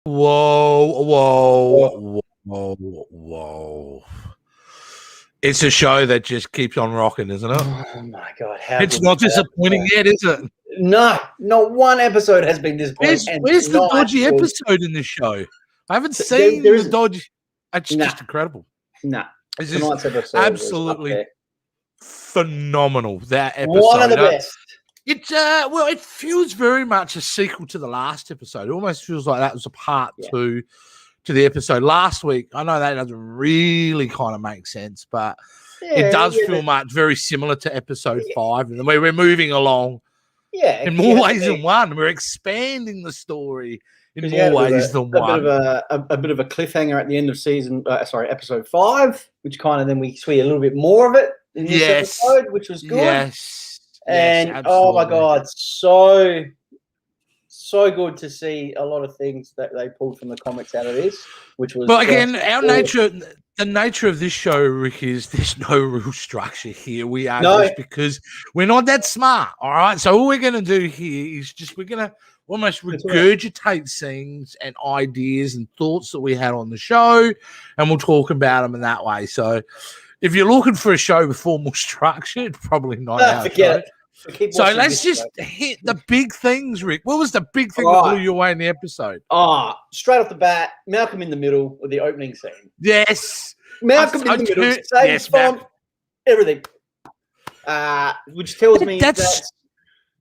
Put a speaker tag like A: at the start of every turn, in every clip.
A: Whoa. It's a show that just keeps on rocking, isn't it?
B: Oh, my God.
A: It's not disappointing yet, is it?
B: No, not one episode has been disappointing.
A: Where's the dodgy episode in this show? I haven't seen the dodgy. It's just incredible.
B: No.
A: It's just absolutely phenomenal, that episode.
B: One of the best.
A: It feels very much a sequel to the last episode. It almost feels like that was a part two to the episode last week. I know that doesn't really kind of make sense, but it does feel very similar to episode 5, and the way we're moving along.
B: Yeah,
A: in more ways than one. We're expanding the story in more ways than one.
B: A bit of a cliffhanger at the end of episode 5, which kind of then we see a little bit more of it in this episode, which was good. And oh my God, so good to see a lot of things that they pulled from the comics out of this, which was.
A: But again, the nature of this show, Rick, is there's no real structure here. We are just because we're not that smart. All right, so all we're going to do here is we're going to almost regurgitate scenes and ideas and thoughts that we had on the show, and we'll talk about them in that way. So, if you're looking for a show with formal structure, it's probably not our show. So let's just hit the big things, Rick. What was the big thing that blew you away in the episode?
B: Straight off the bat, Malcolm in the middle with the opening scene.
A: Yes.
B: Malcolm in the middle, same font, everything. Which tells me that's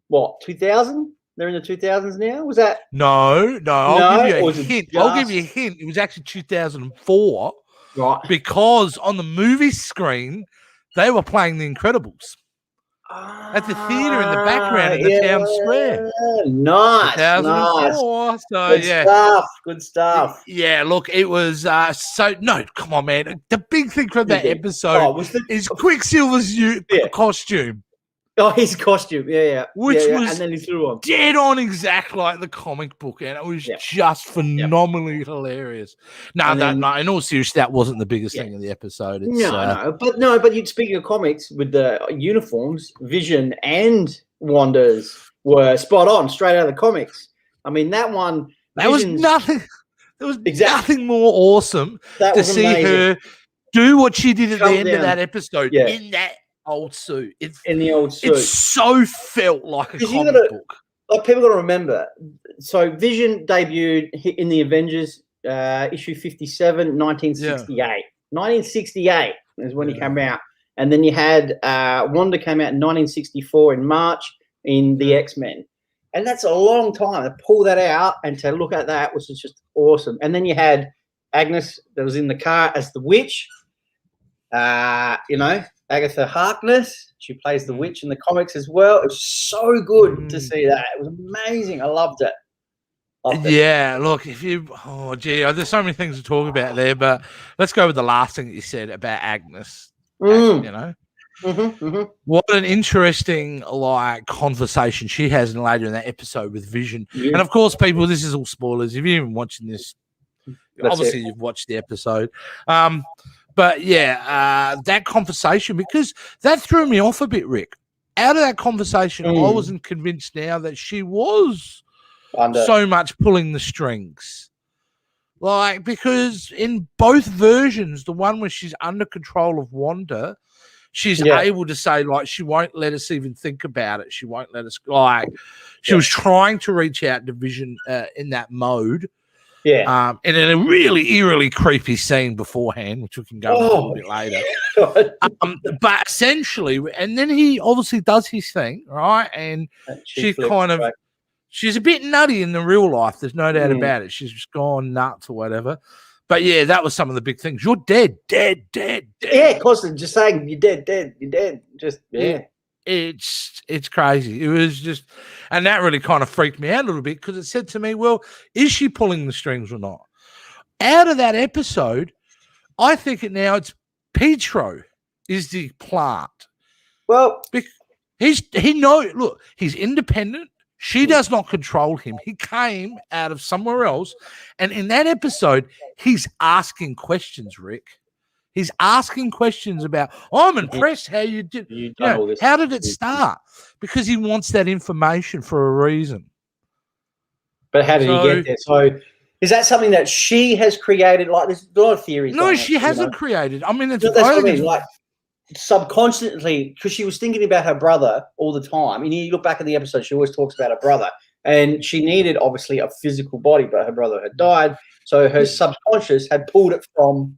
B: what, 2000? They're in the 2000s now? Was that?
A: No. I'll give you a hint. I'll give you a hint. It was actually 2004.
B: Right.
A: Because on the movie screen, they were playing The Incredibles. At the theatre in the background in the town square.
B: Nice.
A: 2004. So,
B: Good stuff.
A: Yeah, look, it was come on, man. The big thing from that episode is Quicksilver's costume.
B: Oh, his costume.
A: Which was
B: and then he threw on.
A: Dead on exactly like the comic book, and it was just phenomenally hilarious. No, in all seriousness, that wasn't the biggest thing in the episode.
B: But speaking of comics, with the uniforms, Vision and Wanda's were spot on, straight out of the comics. I mean, that one.
A: That was nothing. There was nothing more awesome to see her do what she did at the end of that episode in that old suit. It so felt like a comic book.
B: Like, people got to remember. So Vision debuted in the Avengers issue 57, 1968. 1968 is when he came out, and then you had Wanda came out in 1964 in March in the X-Men, and that's a long time to pull that out and to look at that was just awesome. And then you had Agnes that was in the car as the witch. Agatha Harkness, she plays the witch in the comics as well. It was so good to see that. It was amazing. I loved it.
A: Yeah, look, there's so many things to talk about there, but let's go with the last thing that you said about Agnes. What an interesting conversation she has later in that episode with Vision. And of course, people, this is all spoilers. If you're even watching this, obviously you've watched the episode. But that conversation, because that threw me off a bit, Rick. Out of that conversation, I wasn't convinced now that she was so much pulling the strings. Because in both versions, the one where she's under control of Wanda, she's able to say, she won't let us even think about it. She won't let us, she was trying to reach out to Vision in that mode. And in a really eerily creepy scene beforehand, which we can go into a little bit later. But essentially, and then he obviously does his thing, right? And she's a bit nutty in the real life. There's no doubt about it. She's just gone nuts or whatever. But that was some of the big things. You're dead.
B: Yeah, constantly just saying you're dead. Just
A: It's crazy. It was just, and that really kind of freaked me out a little bit because it said to me, well, is she pulling the strings or not? Out of that episode, I think it's Pietro is the plant.
B: Well,
A: he's independent. She does not control him. He came out of somewhere else. And in that episode, he's asking questions, Rick. He's asking questions about, I'm impressed how you did. How did it start? Because he wants that information for a reason.
B: But how did he get there? So Is that something that she has created? Like, there's a lot of theories.
A: No, she hasn't created. I mean, it's
B: that's what I mean. Like, subconsciously, because she was thinking about her brother all the time. And you look back at the episode, she always talks about her brother. And she needed, obviously, a physical body, but her brother had died. So her subconscious had pulled it from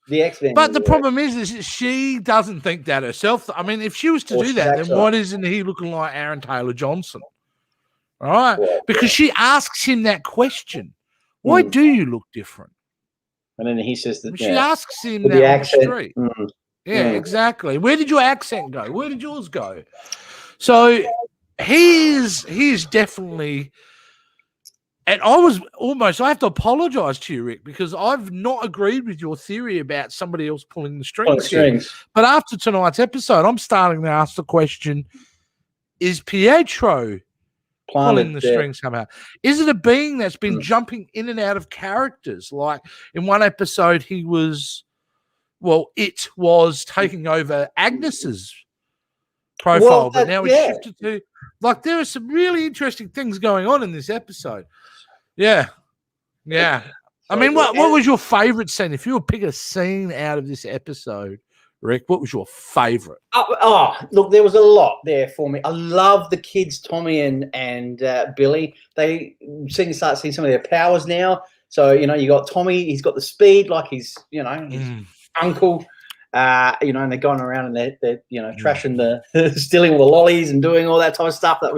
B: the X-Men.
A: But the problem is she doesn't think that herself. I mean, if she was to do that, then why isn't he looking like Aaron Taylor Johnson? All right? Well, because she asks him that question. Why do you look different?
B: And then he says that
A: she asks him that on the street. Yeah, exactly. Where did your accent go? Where did yours go? So he's definitely, and I have to apologize to you, Rick, because I've not agreed with your theory about somebody else pulling the strings. But after tonight's episode, I'm starting to ask the question, is Pietro pulling the strings somehow? Is it a being that's been jumping in and out of characters? Like in one episode, it was taking over Agnes's profile, but now we shifted to, like, there are some really interesting things going on in this episode. Yeah. I mean, what was your favorite scene? If you were picking a scene out of this episode, Rick, what was your favorite?
B: Look, there was a lot there for me. I love the kids, Tommy and Billy. They start seeing some of their powers now. So, you got Tommy, he's got the speed, like he's, his uncle, and they're going around and they're trashing stealing all the lollies and doing all that type of stuff. That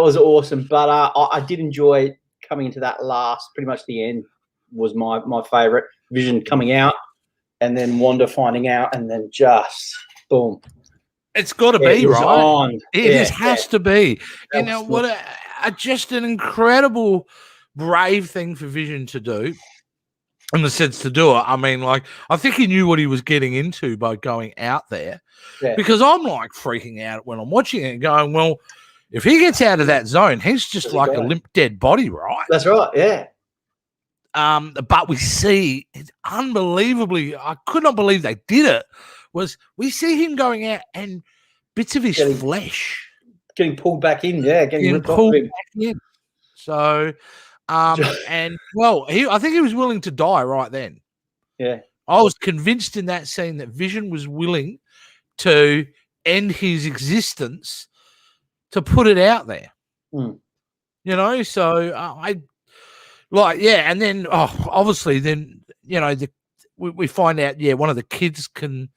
B: was awesome. But I did enjoy coming into that last, pretty much the end was my favorite. Vision coming out and then Wanda finding out and then just boom.
A: It's got to be, right? It has to be. What just an incredible, brave thing for Vision to do. In the sense to do it, I mean, like, I think he knew what he was getting into by going out there, because I'm like freaking out when I'm watching it and going, well, if he gets out of that zone, he's just like a limp, dead body, right?
B: That's right, yeah.
A: But we see, it's unbelievably, I could not believe they did it, was we see him going out and bits of his flesh
B: getting pulled back in, getting
A: pulled back in. So, and I think he was willing to die right then.
B: Yeah.
A: I was convinced in that scene that Vision was willing to end his existence to put it out there. So and then obviously then we find out one of the kids can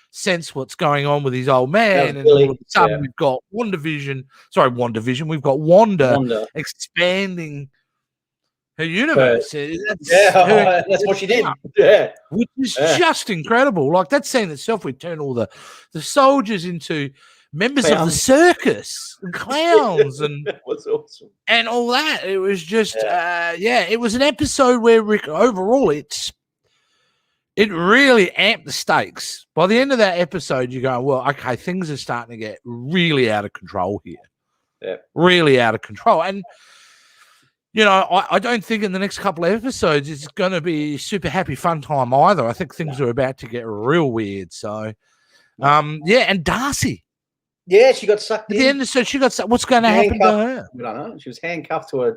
A: sense what's going on with his old man, and all of a sudden we've got WandaVision. We've got Wanda expanding her universe.
B: That's what she did. Yeah,
A: which is just incredible. Like that scene itself, we turn all the soldiers into members of the circus and clowns, and
B: that was awesome.
A: And all that. It was just, it was an episode where Rick, overall, it really amped the stakes. By the end of that episode, you go, well, okay, things are starting to get really out of control here.
B: Yeah,
A: really out of control, and. I don't think in the next couple of episodes it's going to be super happy fun time either. I think things are about to get real weird. So, and Darcy.
B: Yeah, she got sucked in.
A: At the end, so she got sucked. What's going to happen to her?
B: I don't know. She was handcuffed to a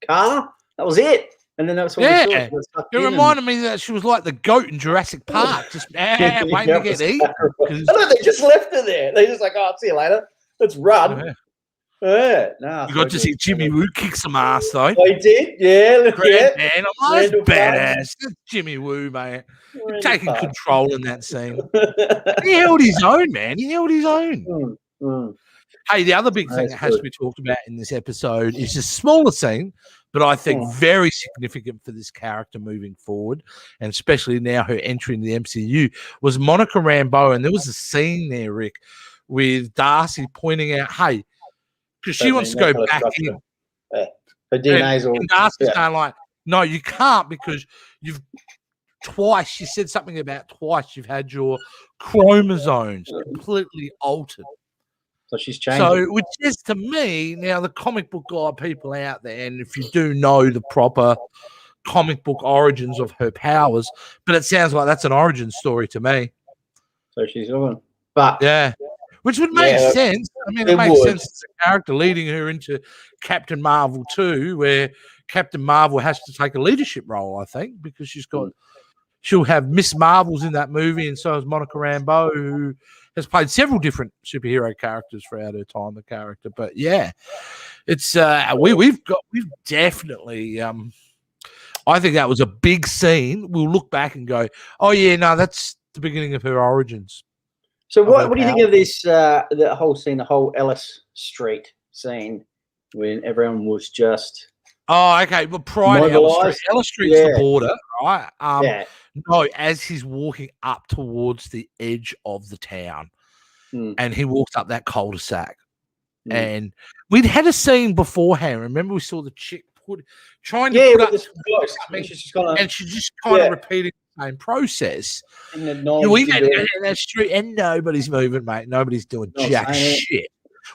B: car. That was it. And then that's what we saw.
A: It reminded me that she was like the goat in Jurassic Park, just waiting to get eaten.
B: They just left her there. They just like, see you later. Let's run. You
A: got to see Jimmy Woo kick some ass, though.
B: Oh, he did? Yeah.
A: Man, that's badass. That's Jimmy Woo, mate. Taking control in that scene. He held his own, man. He held his own. Hey, the other big thing that has to be talked about in this episode is a smaller scene, but I think very significant for this character moving forward, and especially now her entry into the MCU, was Monica Rambeau. And there was a scene there, Rick, with Darcy pointing out, hey, because she wants to go back in.
B: Her DNA's all.
A: And Darcy's going like, no, you can't, because you've twice, she said something about twice you've had your chromosomes completely altered.
B: So she's changed.
A: So, which is to me, now the comic book guy people out there, and if you do know the proper comic book origins of her powers, but it sounds like that's an origin story to me.
B: So she's on. But
A: which would make sense. I mean, it makes sense as a character leading her into Captain Marvel 2, where Captain Marvel has to take a leadership role, I think, because she'll have Miss Marvels in that movie, and so has Monica Rambeau, who has played several different superhero characters throughout her time, the character. But yeah, it's we've definitely I think that was a big scene. We'll look back and go, oh yeah, no, that's the beginning of her origins.
B: So what do you think of this the whole scene, the whole Ellis Street scene when everyone was just
A: okay, but prior to Ellis Street's the border, right? No, as he's walking up towards the edge of the town, and he walks up that cul-de-sac, and we'd had a scene beforehand. Remember, we saw the chick trying to put up, and she's just kind of repeating the same process. We've had to go down that street, and nobody's moving, mate. Nobody's doing jack shit.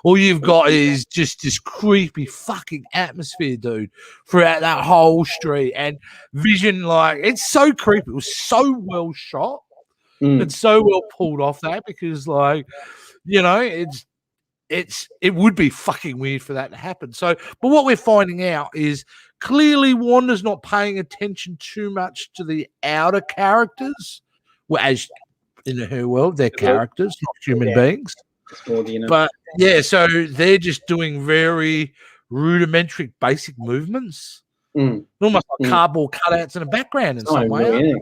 A: All you've got is just this creepy fucking atmosphere, dude, throughout that whole street. And Vision, like, it's so creepy. It was so well shot. It's so well pulled off that because, like, you know, it would be fucking weird for that to happen. So, but what we're finding out is clearly Wanda's not paying attention too much to the outer characters. Well, as in her world, they're characters, not human beings. But yeah, so they're just doing very rudimentary, basic movements, almost like cardboard cutouts in a background in some way.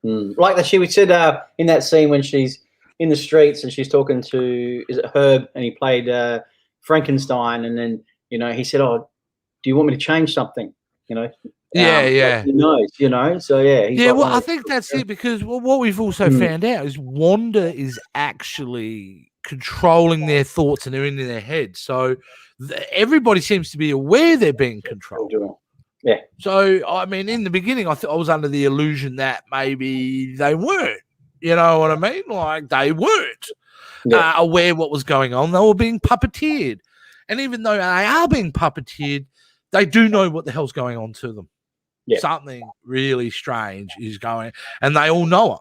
B: Like that, she said in that scene when she's in the streets and she's talking to, is it Herb, and he played Frankenstein, and then he said, "Oh, do you want me to change something?" He knows, So yeah,
A: well, I think that's it because what we've also found out is Wanda is actually controlling their thoughts and they're in their head. So everybody seems to be aware they're being controlled.
B: Yeah.
A: So I mean, in the beginning, I was under the illusion that maybe they weren't. You know what I mean? Like they weren't aware what was going on. They were being puppeteered, and even though they are being puppeteered, they do know what the hell's going on to them. Yeah. Something really strange is going, and they all know it.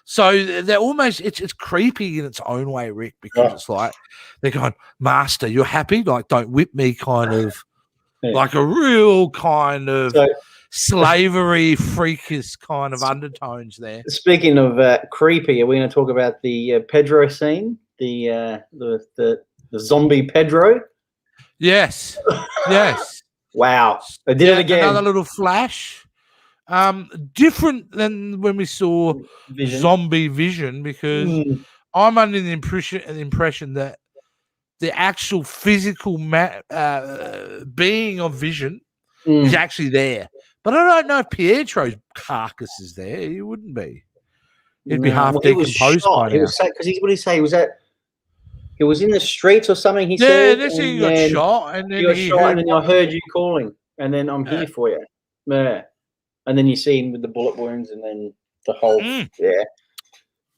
A: So they're almost it's creepy in its own way, Rick, because it's like they're going, "Master, you're happy? Like, don't whip me," kind of like a real kind of slavery freakish kind of undertones there.
B: Speaking of creepy, are we going to talk about the Pedro scene, the zombie Pedro?
A: Yes, yes.
B: Wow, they did it again.
A: Another little flash. Different than when we saw Zombie Vision, because I'm under the impression that the actual physical being of Vision is actually there. But I don't know if Pietro's carcass is there. He wouldn't be. He'd be half decomposed by now.
B: Because what did he say? He was in the streets or something, he said.
A: Yeah, he got shot. And then
B: and then I heard you calling. And then I'm here for you. Yeah. And then you see him with the bullet wounds, and then the whole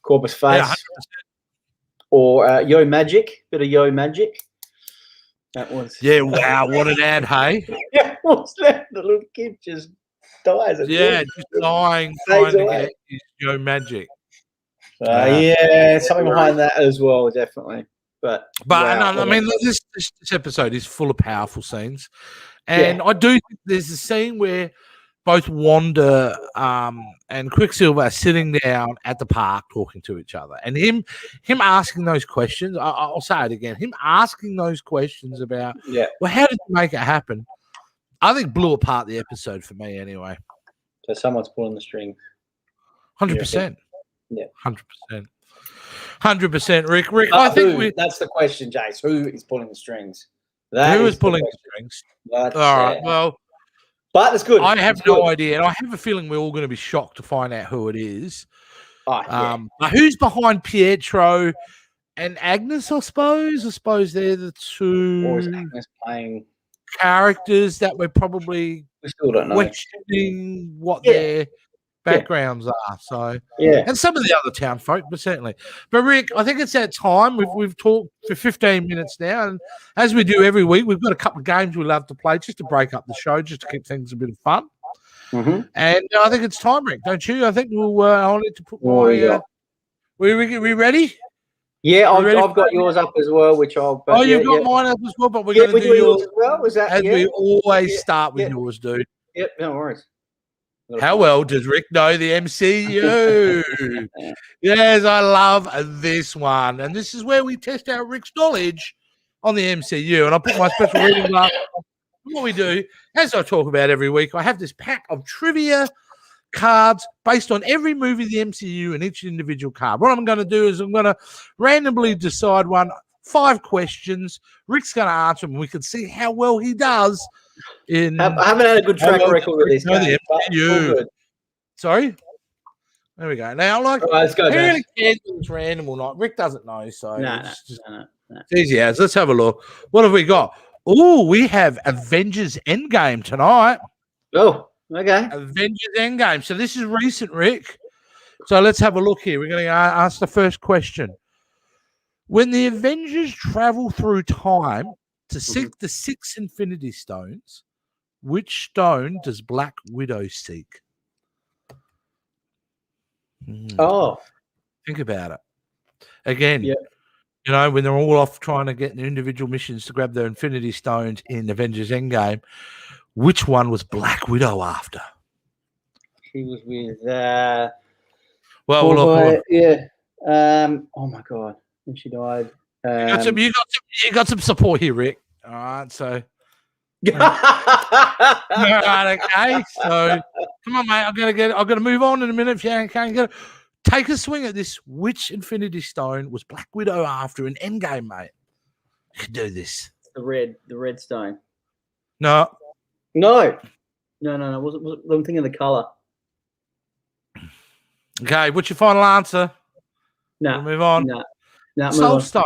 B: corpus face. Yeah, or Yo Magic, bit of Yo Magic. That was
A: wow, what an ad, hey?
B: Yeah, what's that? The little kid just dies.
A: Just dying, trying to get his Yo Magic.
B: Something behind that as well, definitely. But
A: I mean, this episode is full of powerful scenes, and I do think there's a scene where both Wanda and Quicksilver are sitting down at the park talking to each other, and him asking those questions. I'll say it again. Him asking those questions about, well, how did you make it happen? I think blew apart the episode for me anyway.
B: So someone's pulling the strings.
A: 100%. Yeah, 100%. 100%, Rick. I think
B: that's the question, Jace. Who is pulling the strings?
A: Who is pulling the strings? All right. Well.
B: But it's good.
A: I have no idea, and I have a feeling we're all going to be shocked to find out who it is. But who's behind Pietro and Agnes? I suppose they're the two.
B: Or is Agnes playing
A: characters that we're probably
B: still don't know,
A: questioning what their backgrounds are. So and some of the other town folk, but certainly. But Rick, I think it's that time. We've talked for 15 minutes now, and as we do every week, we've got a couple of games we love to play just to break up the show, just to keep things a bit of fun. And I think it's time, Rick, don't you? I think I'll need to put my. We ready?
B: Yeah, I've got yours up as well, which I'll.
A: Oh, you've got mine up as well, but we're going to do yours
B: as well. Was that?
A: As we always start with yours, dude.
B: Yep, no worries.
A: How well does Rick know the MCU? Yes, I love this one. And this is where we test out Rick's knowledge on the MCU. And I put my special reading glass on. What we do, as I talk about every week, I have this pack of trivia cards based on every movie of the MCU and each individual card. What I'm going to do is I'm going to randomly decide 5 questions. Rick's going to answer them. We can see how well he does. I
B: haven't had a good track record with this game.
A: Sorry? There we go. Now,
B: let's go.
A: It's random or not. Rick doesn't know, so it's easy as. Let's have a look. What have we got? Oh, we have Avengers Endgame tonight.
B: Oh, okay.
A: Avengers Endgame. So this is recent, Rick. So let's have a look here. We're going to ask the first question. When the Avengers travel through time to seek the 6 Infinity Stones, which stone does Black Widow seek?
B: Oh.
A: Think about it. Again, you know, when they're all off trying to get the individual missions to grab their Infinity Stones in Avengers Endgame, which one was Black Widow after?
B: She was with oh my God. And she died.
A: You got some support here, Rick. All right, so okay, so come on, mate. I'm gonna move on in a minute. If you can't get it, take a swing at this. Which Infinity Stone was Black Widow after an Endgame, mate? You can do this.
B: The red stone.
A: No.
B: I'm thinking of the color.
A: Okay, what's your final answer?
B: No.
A: We'll move on.
B: No.
A: Soul Stone.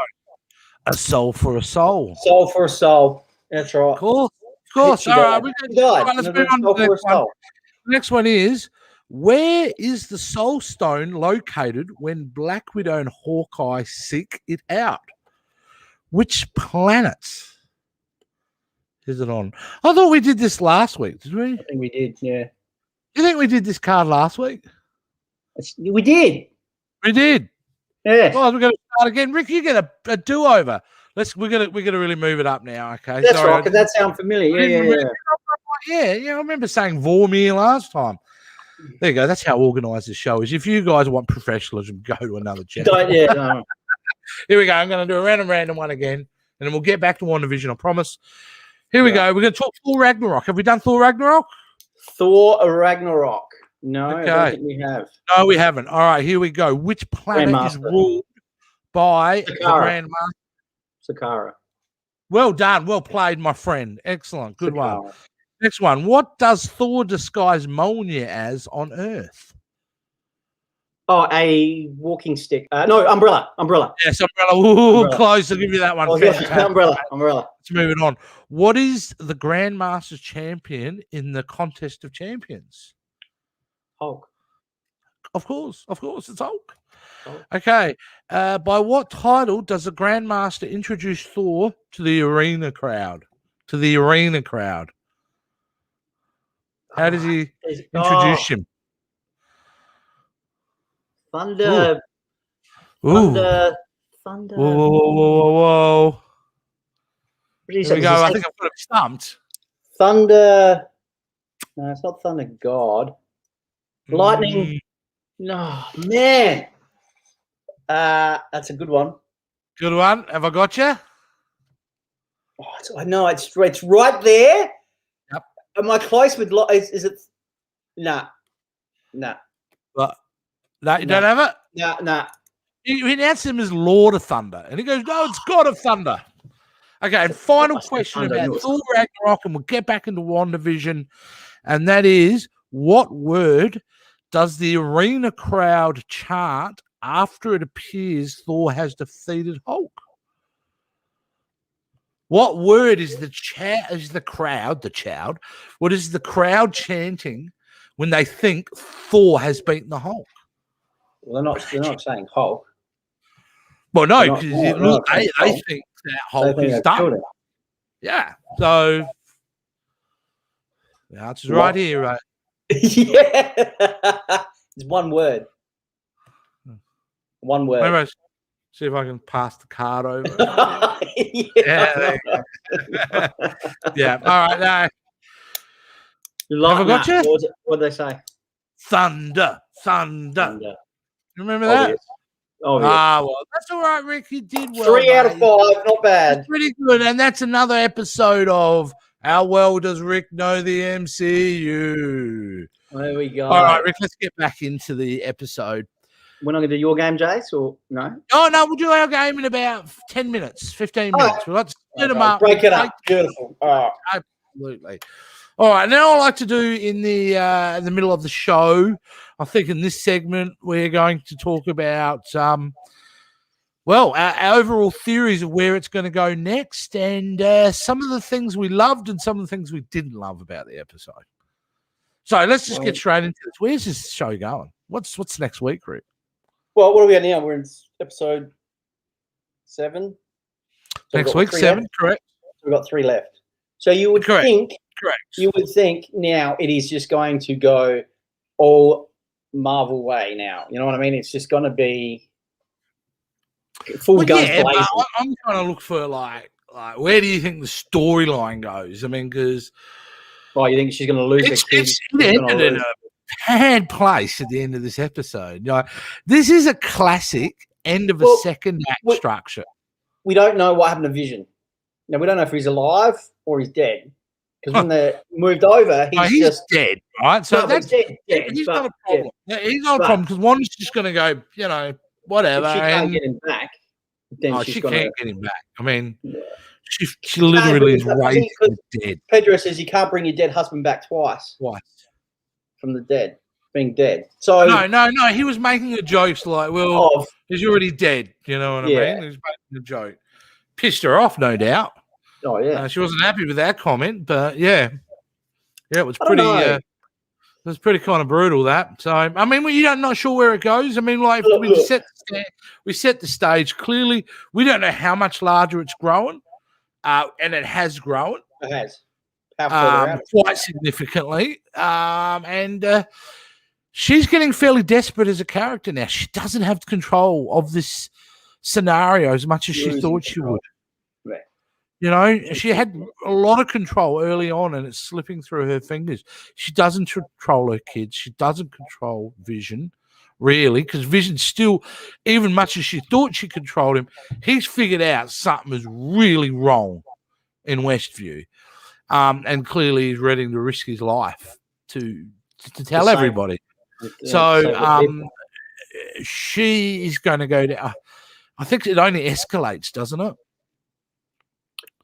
A: A soul for a soul.
B: Soul for a soul. That's right.
A: Of course. All right, let's move on to the next one. The next one is, where is the Soul Stone located when Black Widow and Hawkeye seek it out? Which planet is it on? I thought we did this last week, did we?
B: I think we did, yeah.
A: You think we did this card last week?
B: We did.
A: We did.
B: Yeah.
A: Well, we're going to start again. Rick, you get a do-over. We're gonna really move it up now, okay?
B: That's right, because that sounds familiar.
A: Yeah. I remember saying Vormir last time. There you go. That's how organised this show is. If you guys want professionalism, go to another channel.
B: No.
A: Here we go. I'm going to do a random one again, and then we'll get back to WandaVision, I promise. Here we go. We're going to talk Thor Ragnarok. Have we done Thor Ragnarok?
B: Thor Ragnarok. No, I don't think we have.
A: No, we haven't. All right, here we go. Which planet is ruled by the Grandmaster?
B: Sakara.
A: Well done. Well played, my friend. Excellent. Good one. Next one. What does Thor disguise Mjolnir as on Earth?
B: Oh, a walking stick. No, umbrella.
A: Yes, umbrella. Close. I'll give you that one.
B: Umbrella.
A: Let's move it on. What is the Grandmaster's champion in the Contest of Champions?
B: Hulk.
A: Of course, it's Hulk. Okay. By what title does the Grandmaster introduce Thor to the arena crowd? How does he introduce him?
B: Thunder.
A: Ooh.
B: Thunder.
A: Whoa. There we go. I think I've got him stumped.
B: Thunder. No, it's not Thunder God. Lightning. No, man. That's a good one.
A: Good one. Have I got you?
B: Oh, I know it's right there.
A: Yep.
B: Am I close with? Is it? Nah.
A: But no, you don't have it.
B: Nah.
A: He announced him as Lord of Thunder, and he goes, "No, it's God of Thunder." Okay, and final question about Thor Ragnarok, and we'll get back into WandaVision, and that is, what word does the arena crowd chant after it appears Thor has defeated Hulk? What word is the crowd? What is the crowd chanting when they think Thor has beaten the Hulk?
B: Well, they're not saying Hulk.
A: Well, no, because they think that Hulk is done. Yeah. So the answer's right here, right?
B: Yeah. It's one word. One word.
A: See if I can pass the card over.
B: Yeah.
A: Yeah. All right. No. Have I got you?
B: What did they say?
A: Thunder. You remember that?
B: Oh, yes.
A: Well, that's all right, Rick. You did well.
B: 3 out of 5, not bad.
A: That's pretty good. And that's another episode of How Well Does Rick Know the MCU?
B: There we go.
A: All right, Rick, let's get back into the episode.
B: We're not going to do your game, Jace, or no?
A: Oh, no, we'll do our game in about 10 minutes, 15 minutes. We'll have to split them up.
B: Break it up. Beautiful.
A: Absolutely. All right, now I like to do in the middle of the show, I think in this segment, we're going to talk about, our overall theories of where it's going to go next and some of the things we loved and some of the things we didn't love about the episode. So let's just get straight into this. Where's this show going? What's next week, Rick?
B: Well, what are we at now? We're in episode 7. So
A: next week, 7, left. Correct.
B: So we've got 3 left. So you would think... Correct. You would think now it is just going to go all Marvel way now. You know what I mean? It's just going to be full guns blazing.
A: I'm trying to look for like where do you think the storyline goes? I mean, because
B: you think she's going to lose?
A: It ended in a bad place at the end of this episode. You know, this is a classic end of a second act structure.
B: We don't know what happened to Vision. Now we don't know if he's alive or he's dead. Because when they moved over, he's just
A: dead, right? So that's
B: dead.
A: He's not a problem. Yeah, he's not a problem because Wanda's just going to go, whatever.
B: If she can't get him back, then
A: she can't get him back. I mean, she literally is raised dead.
B: Pedro says you can't bring your dead husband back twice. From the dead, being dead. So
A: no. He was making a joke like, he's already dead. You know what I mean? He was making a joke. Pissed her off, no doubt.
B: Oh yeah,
A: she wasn't happy with that comment, but it was pretty. It was pretty kind of brutal. That. So I mean, you're not sure where it goes. I mean, like we set the stage clearly. We don't know how much larger it's growing, and it has grown.
B: It has.
A: Quite significantly, and she's getting fairly desperate as a character now. She doesn't have control of this scenario as much as she thought she would. She had a lot of control early on, and it's slipping through her fingers. She doesn't control her kids. She doesn't control Vision, really, because Vision still, even much as she thought she controlled him, he's figured out something is really wrong in Westview, and clearly he's ready to risk his life to tell everybody. So she is going to go down. I think it only escalates, doesn't it?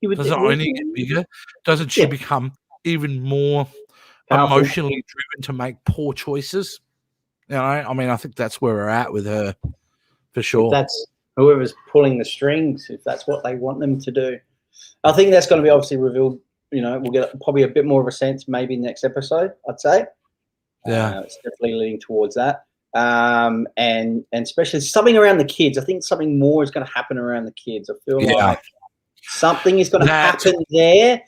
A: Does it only get bigger? Doesn't she become even more emotionally driven to make poor choices? I mean, I think that's where we're at with her, for sure.
B: If that's whoever's pulling the strings, if that's what they want them to do. I think that's going to be obviously revealed. We'll get probably a bit more of a sense maybe next episode, I'd say.
A: Yeah.
B: It's definitely leaning towards that. And especially something around the kids. I think something more is going to happen around the kids. I feel like something is going to happen there.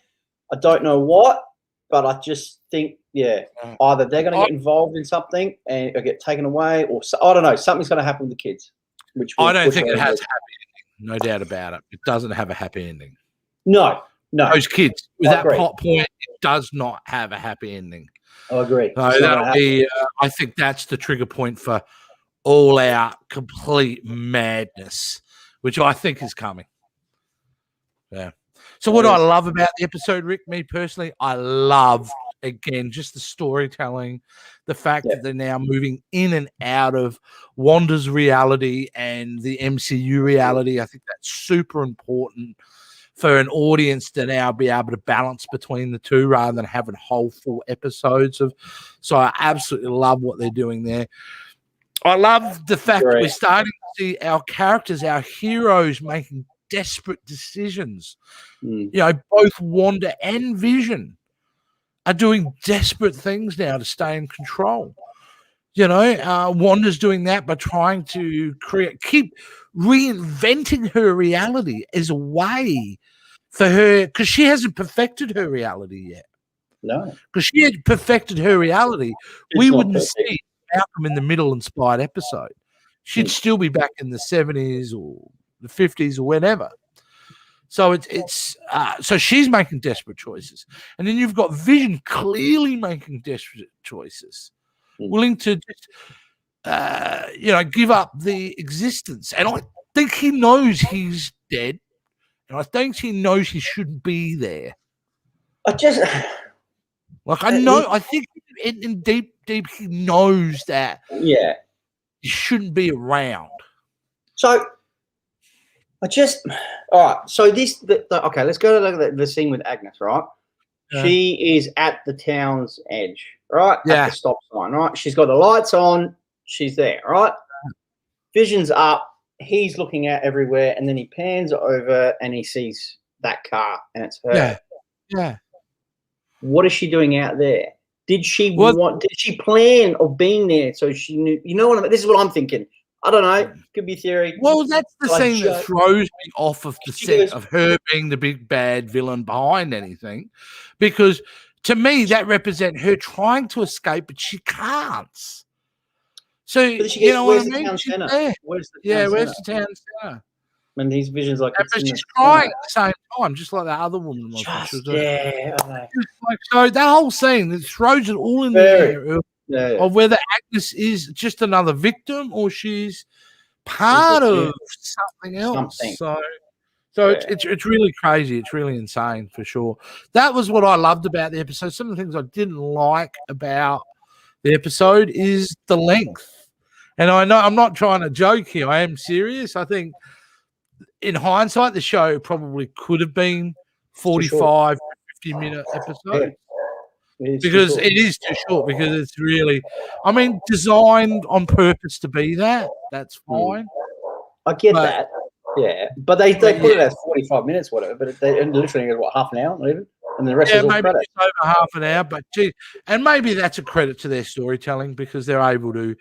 B: I don't know what, but I just think, either they're going to get involved in something and or get taken away, or I don't know. Something's going to happen with the kids.
A: I don't think it has a happy ending. No doubt about it. It doesn't have a happy ending.
B: No.
A: Those kids, with that plot point, it does not have a happy ending.
B: I agree.
A: So that'll be. I think that's the trigger point for all-out, complete madness, which I think is coming. Yeah. So what do I love about the episode, Rick? Me personally, I love, again, just the storytelling, the fact that they're now moving in and out of Wanda's reality and the MCU reality. I think that's super important for an audience to now be able to balance between the two rather than having whole full episodes of. So I absolutely love what they're doing there. I love the fact that we're starting to see our characters, our heroes making desperate decisions. Both Wanda and Vision are doing desperate things now to stay in control. Wanda's doing that by trying to keep reinventing her reality as a way for her, because she hasn't perfected her reality yet.
B: No.
A: Because she had perfected her reality, we wouldn't see Malcolm in the Middle inspired episode. she'd still be back in the 70s or the 50s or whenever. So so she's making desperate choices, and then you've got Vision clearly making desperate choices, willing to just give up the existence. And I think he knows he's dead, and I think he knows he shouldn't be there. I think in deep he knows that.
B: Yeah,
A: he shouldn't be around.
B: So. All right. So okay, let's go to the scene with Agnes, right? Yeah. She is at the town's edge, right?
A: Yeah.
B: At the stop sign, right? She's got the lights on. She's there, right? Vision's up. He's looking out everywhere, and then he pans over and he sees that car, and it's her.
A: Yeah. Yeah.
B: What is she doing out there? Did she plan of being there so she knew? You know what I mean? This is what I'm thinking. I don't know. Could be theory.
A: Well, that's the scene that throws me off of the sense of her being the big bad villain behind anything, because to me that represents her trying to escape, but she can't. So you know what I mean?
B: Where's the
A: town center?
B: And these Visions like,
A: but she's crying at the same time, just like that other woman was. So that whole scene, it throws it all in the air. Of whether Agnes is just another victim or she's part of something else. So it's really crazy. It's really insane for sure. That was what I loved about the episode. Some of the things I didn't like about the episode is the length. And I know I'm not trying to joke here. I am serious. I think in hindsight, the show probably could have been 45, 50-minute episode. Because it is too short, because it's really, designed on purpose to be that. That's fine.
B: I get that. Yeah. But they put it as 45 minutes, whatever, but they literally get half an hour, even? And the rest is all
A: maybe
B: credit.
A: Just over half an hour, but gee, and maybe that's a credit to their storytelling, because they're able to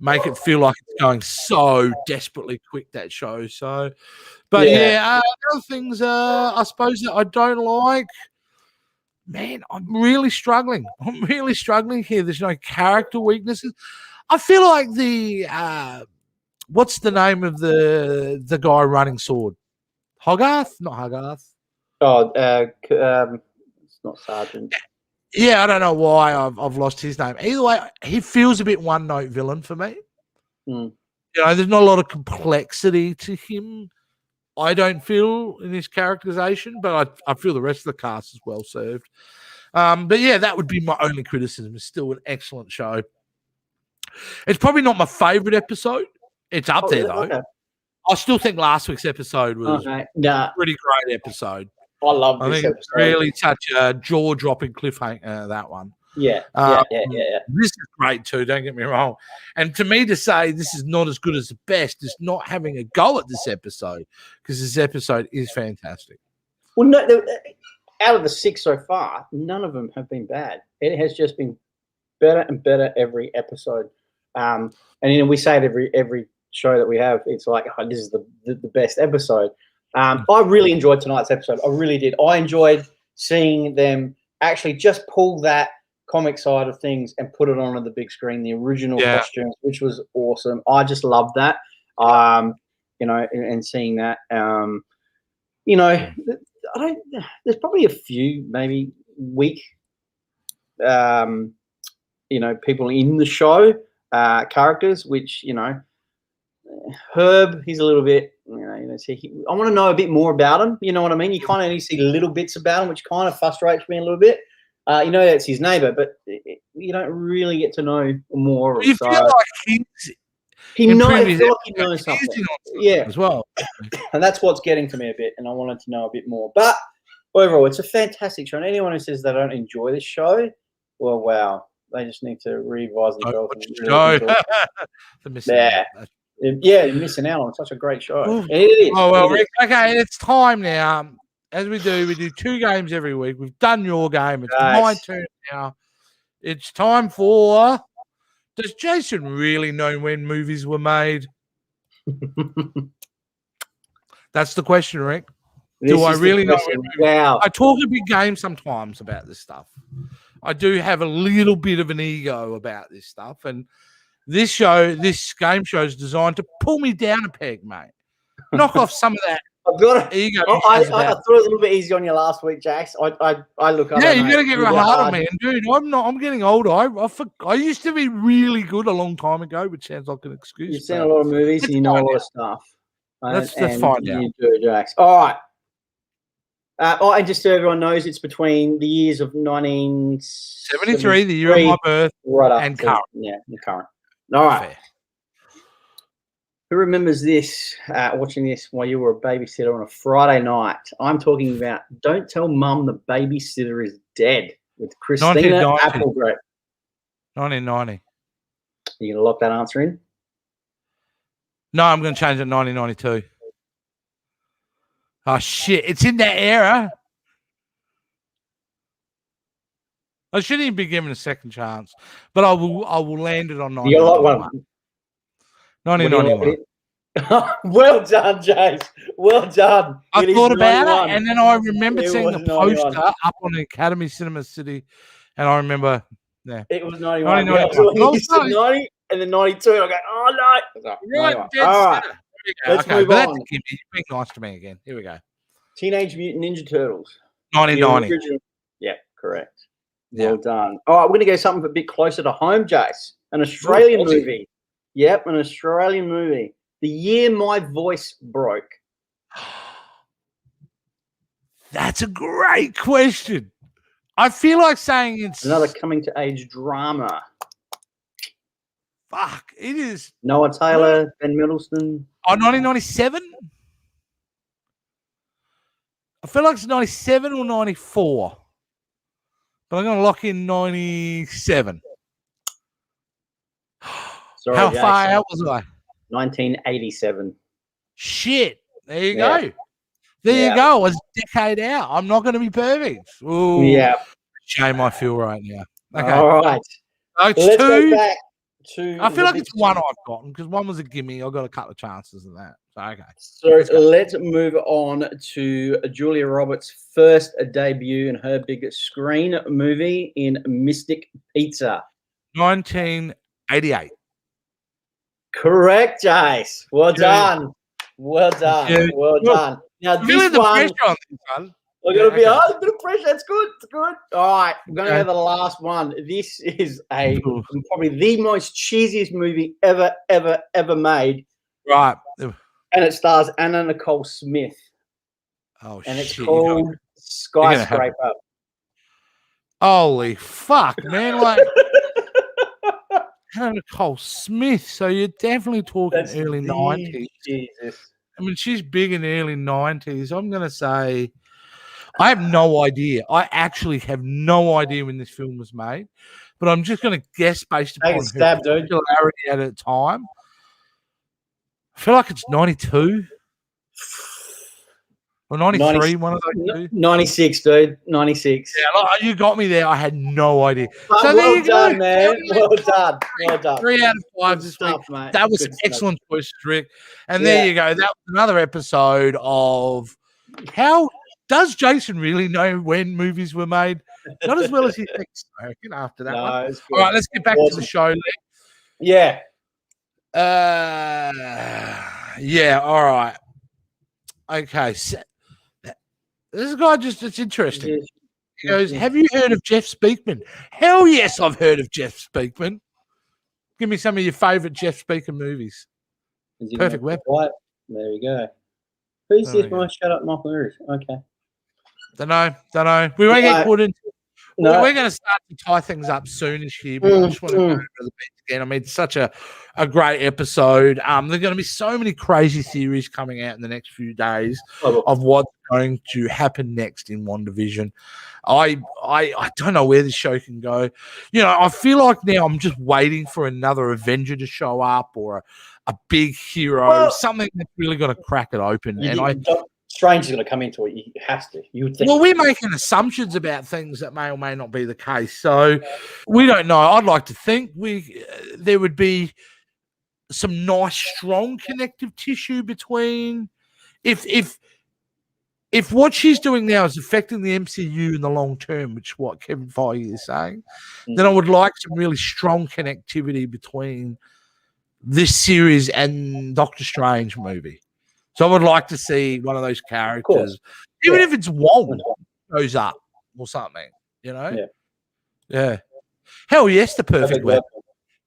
A: make it feel like it's going so desperately quick, that show. So, but other things I suppose that I don't like. Man, I'm really struggling. Here. There's no character weaknesses. I feel like what's the name of the guy running sword? Hogarth? Not Hogarth.
B: Oh, it's not Sergeant.
A: Yeah, I don't know why I've lost his name. Either way, he feels a bit one-note villain for me. There's not a lot of complexity to him. I don't feel in his characterization, but I feel the rest of the cast is well served. But yeah, that would be my only criticism. It's still an excellent show. It's probably not my favorite episode. It's up there though. Okay. I still think last week's episode was a pretty great episode.
B: I love this episode.
A: It's really such a jaw-dropping cliffhanger, that one.
B: Yeah.
A: This is great too, don't get me wrong. And to me, to say this is not as good as the best is not having a go at this episode, because this episode is fantastic.
B: Well, no, out of the 6 so far, none of them have been bad. It has just been better and better every episode. And we say it every show that we have. It's like, oh, this is the best episode. I really enjoyed tonight's episode. I really did. I enjoyed seeing them actually just pull that comic side of things and put it on the big screen, the original costumes, which was awesome. I just loved that. And seeing that, there's probably a few maybe weak, people in the show, characters, which, Herb, he's a little bit, I want to know a bit more about him. You know what I mean? You kind of only see little bits about him, which kind of frustrates me a little bit. That's his neighbor, but you don't really get to know more.
A: You feel like he
B: knows something. Yeah,
A: as well.
B: And that's what's getting to me a bit, and I wanted to know a bit more. But overall, it's a fantastic show. And anyone who says they don't enjoy this show, well, wow, they just need to revise themselves. You're missing out on such a great show. It is.
A: Oh, well, Rick, okay, it's time now. As we do 2 games every week. We've done your game. It's my turn now. It's time for... Does Jason really know when movies were made? That's the question, Rick. Do I really know?
B: Wow.
A: I talk a big game sometimes about this stuff. I do have a little bit of an ego about this stuff. And This game show is designed to pull me down a peg, mate. Knock off some of that ego.
B: I thought it was a little bit easy on you last week, Jax. I look up.
A: Yeah, you got to get hard on me, and dude, I'm getting older. I used to be really good a long time ago, which sounds like an excuse.
B: You've seen a lot of movies, and you know a lot of stuff.
A: Let's find out.
B: You do, Jax. All right. And just so everyone knows, it's between the years of 1973,
A: the year of my birth,
B: and
A: current.
B: Yeah, the current. All right.
A: Fair.
B: Who remembers this, watching this while you were a babysitter on a Friday night? I'm talking about Don't Tell Mum the Babysitter is Dead with Christina Applegate.
A: 1990.
B: You going to lock that answer in?
A: No, I'm going to change it 1992. Oh, shit. It's in that era. I shouldn't even be given a second chance, but I will land it on 1991.
B: You got lock one.
A: 1991.
B: Well done, James. Well done.
A: I thought about it, and then I remember seeing the poster up on the Academy Cinema City, and I remember, yeah.
B: It was 91. You said 90 and then 92, and I go, oh, no.
A: Right,
B: all right. Let's move on.
A: You're being nice to me again. Here we go.
B: Teenage Mutant Ninja Turtles.
A: 1990.
B: Yeah, correct. Yeah. Well done. All right, we're going to go something a bit closer to home, Jace. An Australian movie. Yep, an Australian movie. The year my voice broke.
A: That's a great question. I feel like saying it's
B: another coming-to-age drama.
A: Fuck, it is.
B: Noah Taylor, Ben Middleton.
A: Oh, 1997? I feel like it's 97 or 94. But I'm going to lock in 97.
B: Sorry,
A: how far out was I?
B: 1987.
A: Shit. There you go. There you go. I was a decade out. I'm not going to be perfect. Ooh,
B: yeah.
A: Shame I feel right now. Okay.
B: All right.
A: It's
B: Let's
A: two.
B: Go back to
A: I feel like it's one I've gotten because one was a gimme. I got a couple of chances of that. So, okay.
B: So let's move on to Julia Roberts' first debut in her big screen movie in Mystic Pizza.
A: 1988.
B: Correct, Jace. Well done. Well done. Well done. Now, this one, we're going to be a bit of pressure. It's good. It's good. All right. We're going to go to the last one. This is probably the most cheesiest movie ever made.
A: Right.
B: And it stars Anna Nicole Smith.
A: Oh,
B: and it's called Skyscraper.
A: Holy fuck, man. Like, Anna Nicole Smith. So you're definitely talking early 90s.
B: Jesus.
A: I mean, she's big in the early 90s. I'm going to say, I have no idea. I actually have no idea when this film was made, but I'm just going to guess based upon her popularity at the time. I feel like it's 92 or 93, one of those two.
B: 96, dude. 96.
A: Yeah, like, you got me there. I had no idea.
B: So
A: well
B: there you done, go. Man. Well done. Well done.
A: 3 out of 5 this week. Mate. That was an excellent choice, Rick. And there you go. That was another episode of how does Jason really know when movies were made? Not as well as he thinks, I reckon, after that one. All right, let's get back to the show.
B: Yeah.
A: Yeah, all right. Okay. So, this guy it's interesting. He goes, have you heard of Jeff Speakman? Hell yes, I've heard of Jeff Speakman. Give me some of your favorite Jeff Speakman movies. Perfect Weapon.
B: There we go. Who's this one? Shut up, Michael Lewis. Okay.
A: Don't know. We won't get caught into. No. We're going to start to tie things up soonish here, but I just want to go over the beats again. I mean, it's such a great episode. There's going to be so many crazy theories coming out in the next few days of what's going to happen next in WandaVision. I don't know where this show can go. You know, I feel like now I'm just waiting for another Avenger to show up or a big hero, something that's really going to crack it open.
B: Strange is going to come into it. You have to. You would think.
A: Well, we're making assumptions about things that may or may not be the case, so we don't know. I'd like to think there would be some nice, strong connective tissue between if if what she's doing now is affecting the MCU in the long term, which is what Kevin Feige is saying, then I would like some really strong connectivity between this series and Doctor Strange movie. So I would like to see one of those characters, even if it's Wong goes up or something, you know? Yeah. Hell yes, the perfect weapon.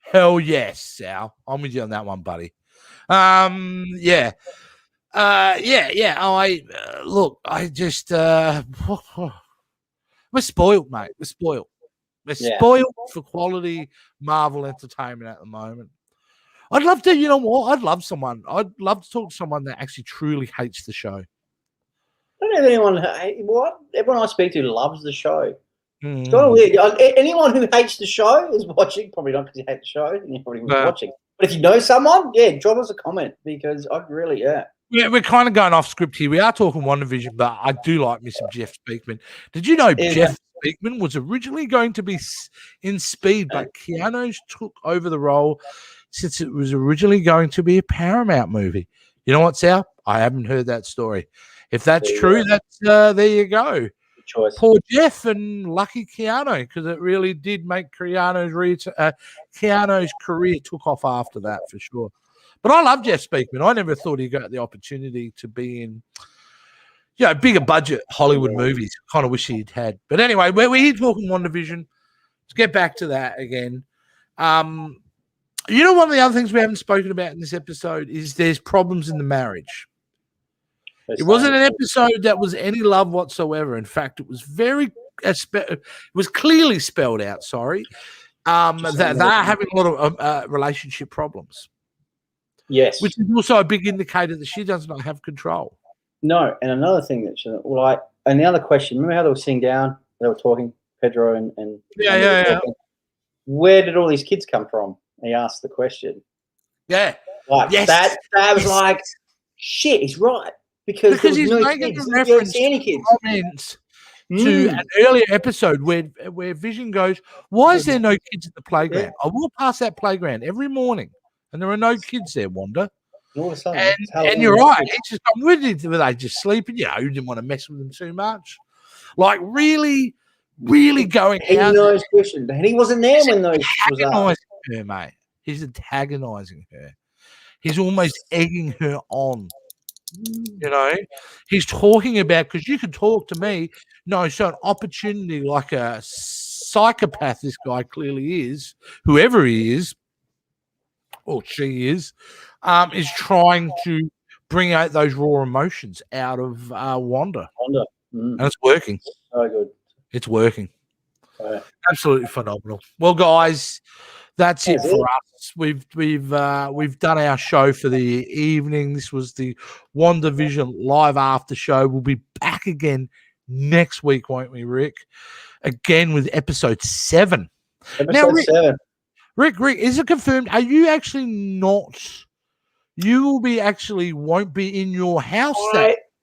A: Hell yes, Sal. I'm with you on that one, buddy. Yeah. Look, I just we're spoiled, mate. We're spoiled. We're spoiled for quality Marvel entertainment at the moment. I'd love to, you know what? I'd love to talk to someone that actually truly hates the show.
B: I don't have anyone. What? Everyone I speak to loves the show. It's kind of
A: Mm.
B: weird. Anyone who hates the show is watching. Probably not because you hate the show. You're probably watching. But if you know someone, drop us a comment because I'd really,
A: Yeah, we're kind of going off script here. We are talking WandaVision, but I do like me some Jeff Speakman. Did you know Jeff Speakman was originally going to be in Speed, but Keanu took over the role since it was originally going to be a Paramount movie? You know what, Sal? I haven't heard that story. If that's true, that's there you go. Good
B: choice.
A: Poor Jeff and lucky Keanu, because it really did make Keanu's career took off after that for sure. But I love Jeff Speakman. I never thought he got the opportunity to be in, bigger budget Hollywood movies. Kind of wish he'd had. But anyway, we're here talking WandaVision. Let's get back to that again. One of the other things we haven't spoken about in this episode is there's problems in the marriage. It wasn't an episode that was any love whatsoever. In fact, it was it was clearly spelled out. Sorry, that they're having a lot of relationship problems.
B: Yes,
A: which is also a big indicator that she does not have control.
B: No, and another thing that and the other question. Remember how they were sitting down, they were talking, Pedro and where did all these kids come from? He asked the question.
A: Yeah,
B: that was like, shit. He's right because
A: he's making a reference to comments to an earlier episode where Vision goes, "Why is there no kids at the playground? Yeah. I walk past that playground every morning, and there are no kids there, Wanda."
B: And all of a sudden,
A: and you're right. It's just, were they just sleeping? You didn't want to mess with them too much. Like really going out.
B: He knows questions, and he wasn't there when those was
A: up. Her, mate. He's antagonizing her. He's almost egging her on. He's talking about, because you can talk to me. No, so an opportunity like a psychopath this guy clearly is, whoever he is, or she is trying to bring out those raw emotions out of Wanda. And it's working.
B: So good.
A: It's working. Absolutely phenomenal. Well, guys, that's it for us. We've done our show for the evening. This was the WandaVision live after show. We'll be back again next week, won't we, Rick? Again with episode 7.
B: Episode 7.
A: Rick, is it confirmed? Are you actually not? You will be won't be in your house.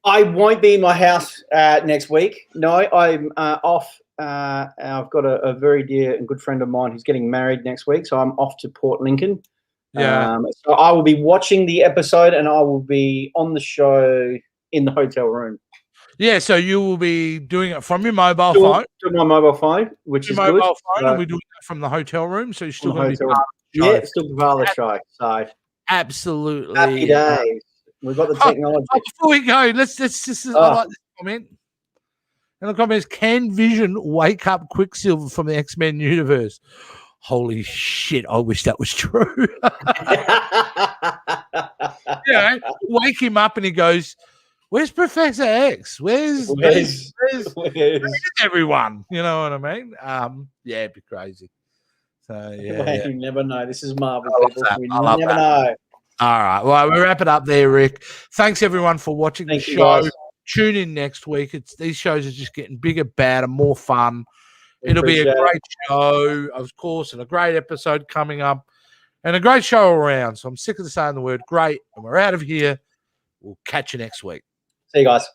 B: I won't be in my house next week. No, I'm off. I've got a very dear and good friend of mine who's getting married next week, so I'm off to Port Lincoln.
A: Yeah.
B: So I will be watching the episode, and I will be on the show in the hotel room.
A: Yeah, so you will be doing it from your mobile phone.
B: To my mobile phone, which is
A: mobile
B: good.
A: phone, and we're doing it from the hotel room, so you're still going to be part of
B: the show. Yeah, still part of the show. So
A: absolutely
B: happy days. We've got the technology.
A: Before we go, let's just I like this comment. And the comment is, can Vision wake up Quicksilver from the X-Men universe? Holy shit, I wish that was true. Wake him up and he goes, where's Professor X? Where's everyone? You know what I mean? It'd be crazy. So
B: you never know. This is Marvel, people. We never know.
A: All right. Well, we'll wrap it up there, Rick. Thanks everyone for watching the show. Tune in next week. These shows are just getting bigger, badder, more fun. It'll be a great show, of course, and a great episode coming up, and a great show around. So I'm sick of saying the word great, and we're out of here. We'll catch you next week.
B: See you guys.